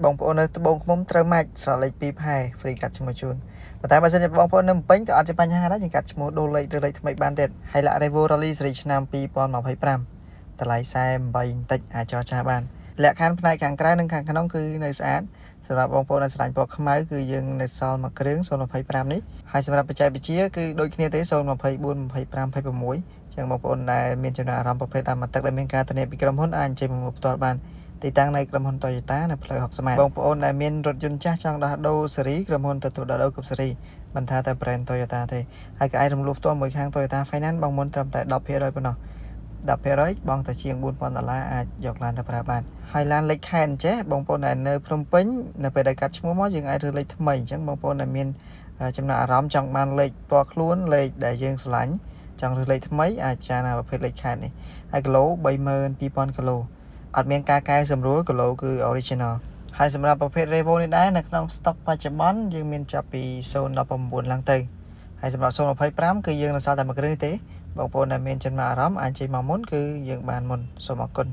បងប្អូននៅត្បូងឃ្មុំត្រូវម៉ាច់ស្រលេខ2ផែ free កាត់ឈ្មោះជូនប៉ុន្តែបើសិនជាបងប្អូននៅភ្នំពេញក៏អត់ជាបញ្ហាដែរយើងកាត់ឈ្មោះដូរលេខឬលេខថ្មីបានទៀតហើយលាក់ Revo Rally សេរីឆ្នាំ2025តម្លៃ48បន្តិចអាចចរចាបានលក្ខខណ្ឌផ្នែកខាងក្រៅនិងខាងក្នុងគឺនៅស្អាតសម្រាប់បងប្អូនដែលស្រឡាញ់ពណ៌ខ្មៅគឺយើងនៅសល់មួយគ្រឿង025នេះហើយសម្រាប់បច្ចេកវិទ្យាគឺដូចគ្នាទេ024 25 26ចឹងបងប្អូនដែលមានចំណារអារម្មណ៍ប្រភេទតាមទឹកដែលមានការធានាពីក្រុមហ៊ុនអាចអញ្ជើញមកផ្ទាល់បានទីតាំងនៅក្រុមហ៊ុន Toyota នៅផ្លូវ60ម៉ែត្របងប្អូនដែលមានរថយន្តចាស់ចង់ដោះដូរស៊េរីក្រុមហ៊ុនទទួលដោះដូរគ្រប់ស៊េរីមិនថាតែ brand Toyota ទេហើយក៏អាចរំលោះផ្ទាល់មួយខាង Toyota Finance បងមុនត្រឹមតែ 10% ប៉ុណ្ណោះ 10% បងតែជាង$4,000អាចយកឡានទៅប្រើបានហើយឡានលេខខែនចេះបងប្អូនដែលនៅភ្នំពេញនៅពេលដែលកាត់ឈ្មោះមកយើងអាចរើសលេខថ្មីអញ្ចឹងបងប្អូនដែលមានចំណាប់អារម្មណ៍ចង់បានលេខផ្ទាល់ខ្លួនលេខដែលយើងស្រឡាញ់ចង់រើសលេខថ្មីអាចពិចារណាប្រភេទលេខខែននេះហើយគីឡូ32,000គីឡូអត់មានការកែសម្រួលគីឡូគឺ original ហើយសម្រាប់ប្រភេទ Revo នេះដែរនៅក្នុង stock បច្ចុប្បន្នយើងមានចាប់ពី019ឡើងទៅហើយសម្រាប់025គឺយើងនៅសល់តែមួយគ្រឿងទេបងប្អូនដែលមានចំណាប់អារម្មណ៍អាចជិះមកមុនគឺយើងបានមុនសូមអរគុណ